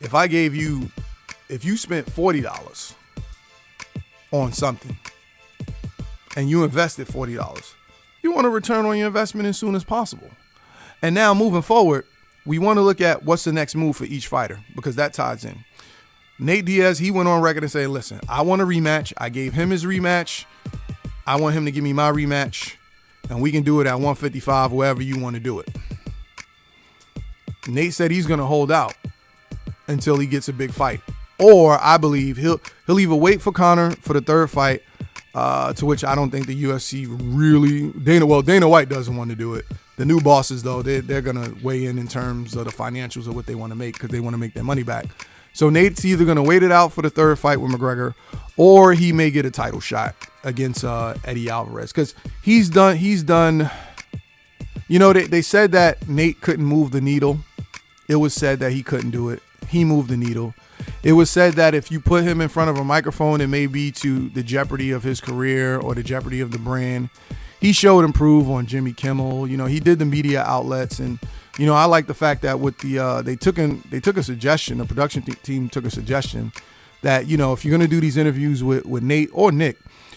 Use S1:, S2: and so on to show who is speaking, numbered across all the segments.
S1: if you spent $40 on something and you invested $40, you want a return on your investment as soon as possible. And now moving forward, we want to look at what's the next move for each fighter, because that ties in. Nate Diaz, he went on record and said, listen, I want a rematch. I gave him his rematch. I want him to give me my rematch, and we can do it at 155, wherever you want to do it. Nate said he's going to hold out until he gets a big fight. Or I believe he'll either wait for Conor for the third fight, to which I don't think the UFC really, Dana White doesn't want to do it. The new bosses, though, they're going to weigh in terms of the financials of what they want to make, because they want to make their money back. So Nate's either going to wait it out for the third fight with McGregor, or he may get a title shot against Eddie Alvarez, because he's done. You know, they said that Nate couldn't move the needle. It was said that he couldn't do it. He moved the needle. It was said that if you put him in front of a microphone, it may be to the jeopardy of his career or the jeopardy of the brand. He showed improve on Jimmy Kimmel. You know, he did the media outlets, and you know, I like the fact that with the they took a suggestion. The production team took a suggestion that, you know, if you're gonna do these interviews with Nate or Nick,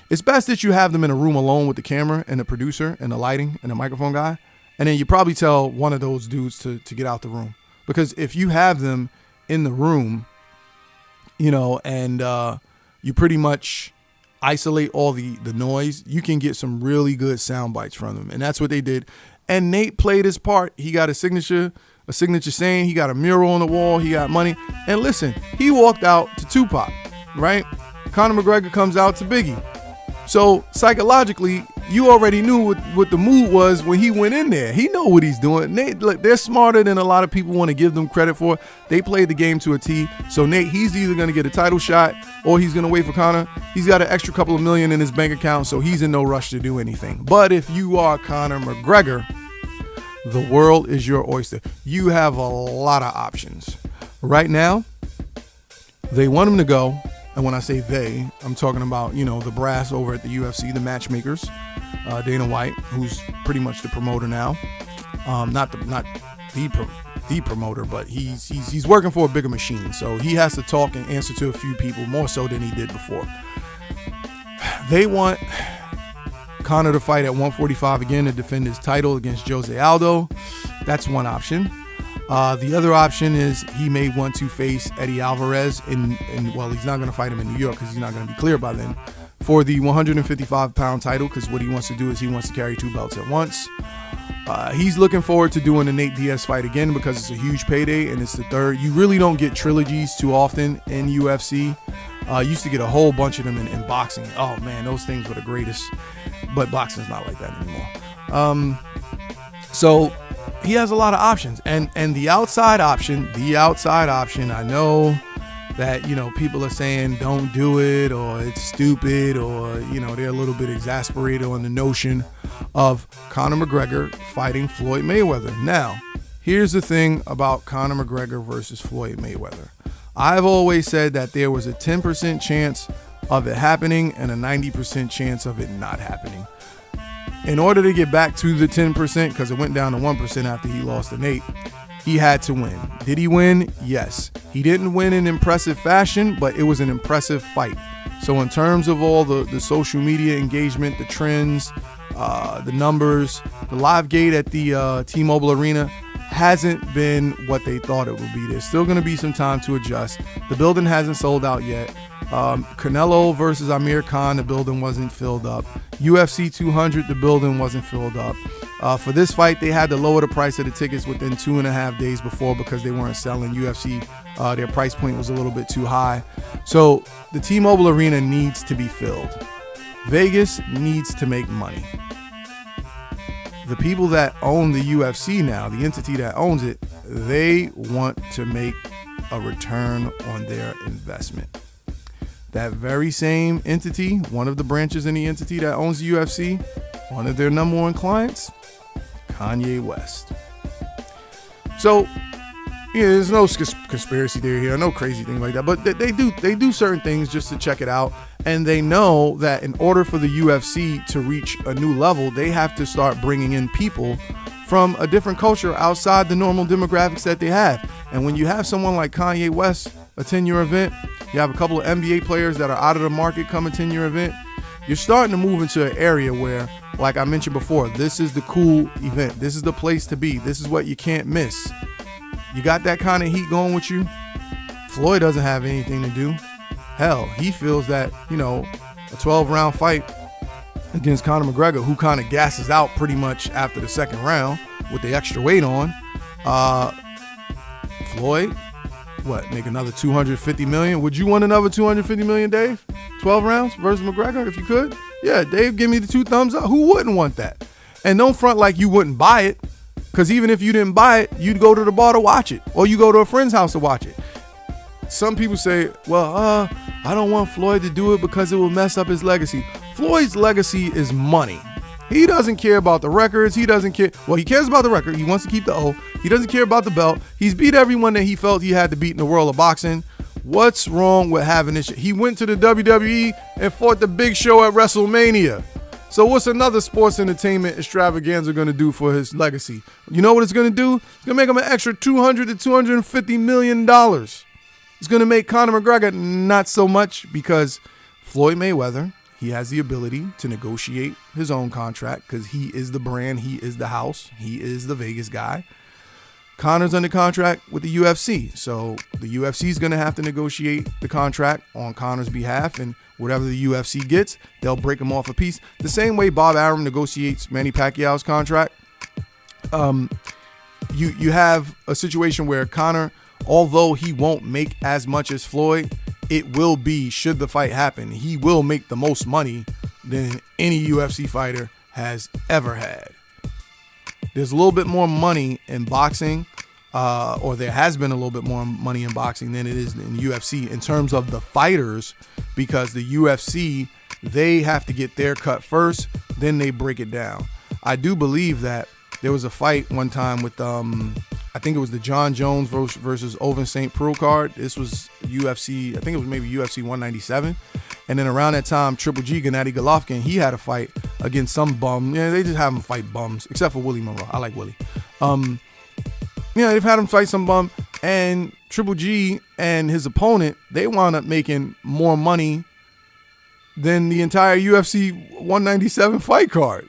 S1: it's best that you have them in a room alone with the camera and the producer and the lighting and the microphone guy, and then you probably tell one of those dudes to get out the room, because if you have them in the room, you know, and you pretty much isolate all the noise, you can get some really good sound bites from them. And that's what they did. And Nate played his part. He got a signature saying, he got a mural on the wall, he got money. And listen, he walked out to Tupac, right? Conor McGregor comes out to Biggie. So psychologically, you already knew what the mood was when he went in there. He know what he's doing. Nate, look, they're smarter than a lot of people want to give them credit for. They played the game to a T. So Nate, he's either going to get a title shot or he's going to wait for Conor. He's got an extra couple of million in his bank account, so he's in no rush to do anything. But if you are Conor McGregor, the world is your oyster. You have a lot of options. Right now, they want him to go. And when I say they, I'm talking about, you know, the brass over at the UFC, the matchmakers, Dana White, who's pretty much the promoter now. Not the promoter, but he's working for a bigger machine. So he has to talk and answer to a few people more so than he did before. They want Conor to fight at 145 again to defend his title against Jose Aldo. That's one option. The other option is he may want to face Eddie Alvarez well, he's not going to fight him in New York because he's not going to be clear by then, for the 155-pound title, because what he wants to do is he wants to carry two belts at once. He's looking forward to doing the Nate Diaz fight again because it's a huge payday and it's the third. You really don't get trilogies too often in UFC. Used to get a whole bunch of them in boxing. Oh man, those things were the greatest. But boxing's not like that anymore. So he has a lot of options, and the outside option, I know that, you know, people are saying don't do it, or it's stupid, or, you know, they're a little bit exasperated on the notion of Conor McGregor fighting Floyd Mayweather. Now, here's the thing about Conor McGregor versus Floyd Mayweather. I've always said that there was a 10% chance of it happening and a 90% chance of it not happening. In order to get back to the 10%, because it went down to 1% after he lost to Nate, he had to win. Did he win? Yes. He didn't win in impressive fashion, but it was an impressive fight. So in terms of all the social media engagement, the trends, the numbers, the live gate at the T-Mobile Arena hasn't been what they thought it would be. There's still going to be some time to adjust. The building hasn't sold out yet. Canelo versus Amir Khan, the building wasn't filled up. UFC 200, the building wasn't filled up. For this fight, they had to lower the price of the tickets within 2.5 days before because they weren't selling. UFC, their price point was a little bit too high. So the T-Mobile Arena needs to be filled. Vegas needs to make money. The people that own the UFC now, the entity that owns it, they want to make a return on their investment. That very same entity, one of the branches in the entity that owns the UFC, one of their number one clients, Kanye West. So, yeah, there's no conspiracy theory here, no crazy thing like that. But they do certain things just to check it out, and they know that in order for the UFC to reach a new level, they have to start bringing in people from a different culture outside the normal demographics that they have. And when you have someone like Kanye West attend your event, you have a couple of NBA players that are out of the market come attend your event, you're starting to move into an area where, like I mentioned before, this is the cool event. This is the place to be. This is what you can't miss. You got that kind of heat going with you. Floyd doesn't have anything to do. Hell, he feels that, a 12-round fight against Conor McGregor, who kind of gasses out pretty much after the second round with the extra weight on. Floyd, make another $250 million? Would you want another $250 million, Dave? 12 rounds versus McGregor, if you could? Yeah, Dave, give me the 2 thumbs up. Who wouldn't want that? And don't front like you wouldn't buy it, because even if you didn't buy it, you'd go to the bar to watch it, or you go to a friend's house to watch it. Some people say, well, I don't want Floyd to do it because it will mess up his legacy. Floyd's legacy is money. He doesn't care about the records. He doesn't care. Well, he cares about the record. He wants to keep the O. He doesn't care about the belt. He's beat everyone that he felt he had to beat in the world of boxing. What's wrong with having this shit? He went to the WWE and fought the Big Show at WrestleMania. So what's another sports entertainment extravaganza going to do for his legacy? You know what it's going to do? It's going to make him an extra $200 to $250 million. It's going to make Conor McGregor not so much, because Floyd Mayweather, he has the ability to negotiate his own contract because he is the brand, he is the house, he is the Vegas guy. Conor's under contract with the UFC, so the UFC is going to have to negotiate the contract on Conor's behalf, and whatever the UFC gets, they'll break him off a piece. The same way Bob Arum negotiates Manny Pacquiao's contract. You have a situation where Conor, although he won't make as much as Floyd, it will be, should the fight happen, he will make the most money than any UFC fighter has ever had. There's a little bit more money in boxing, or there has been a little bit more money in boxing than it is in UFC in terms of the fighters, because the UFC, they have to get their cut first, then they break it down. I do believe that there was a fight one time with I think it was the John Jones versus Ovince St. Preux card. This was UFC, I think it was maybe UFC 197. And then around that time, Triple G, Gennady Golovkin, he had a fight against some bum. Yeah, they just have him fight bums, except for Willie Monroe. I like Willie. They've had him fight some bum. And Triple G and his opponent, they wound up making more money than the entire UFC 197 fight card,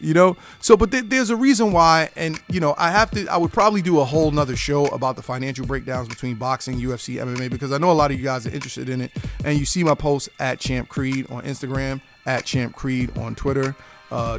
S1: So, but there's a reason why, and, I would probably do a whole nother show about the financial breakdowns between boxing, UFC, MMA, because I know a lot of you guys are interested in it, and you see my posts at Champ Creed on Instagram, at Champ Creed on Twitter,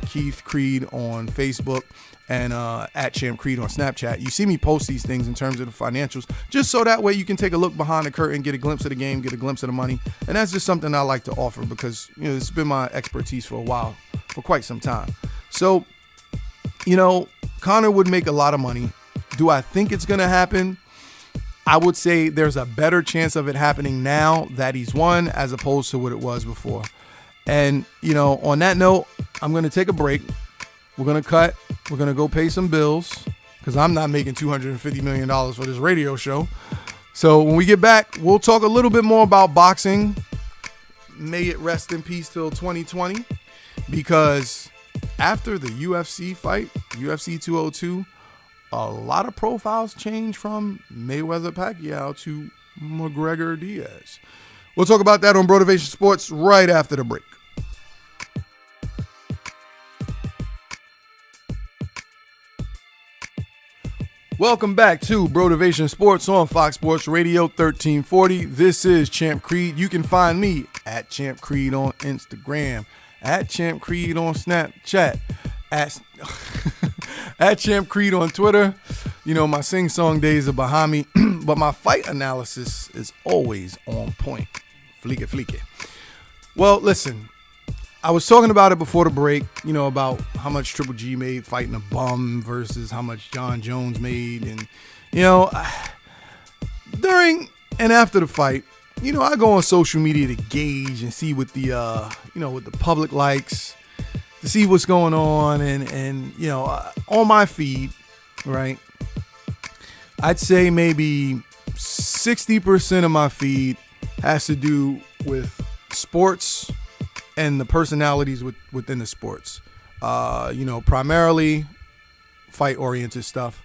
S1: Keith Creed on Facebook, and at Champ Creed on Snapchat. You see me post these things in terms of the financials, just so that way you can take a look behind the curtain, get a glimpse of the game, get a glimpse of the money. And that's just something I like to offer because, it's been my expertise for a while, for quite some time. So, Conor would make a lot of money. Do I think it's going to happen? I would say there's a better chance of it happening now that he's won as opposed to what it was before. And, on that note, I'm going to take a break. We're going to cut. We're going to go pay some bills because I'm not making $250 million for this radio show. So when we get back, we'll talk a little bit more about boxing. May it rest in peace till 2020, because after the UFC fight, UFC 202, a lot of profiles changed from Mayweather-Pacquiao to McGregor-Diaz. We'll talk about that on Brotivation Sports right after the break. Welcome back to Brotivation Sports on Fox Sports Radio 1340. This is Champ Creed. You can find me at Champ Creed on Instagram, at Champ Creed on Snapchat, at Champ Creed on Twitter. My sing-song days are behind me, but my fight analysis is always on point. Fleeke. Well, listen, I was talking about it before the break, about how much Triple G made fighting a bum versus how much John Jones made. And, during and after the fight, I go on social media to gauge and see what the, what the public likes, to see what's going on. And on my feed, right, I'd say maybe 60% of my feed has to do with sports and the personalities within the sports, primarily fight-oriented stuff.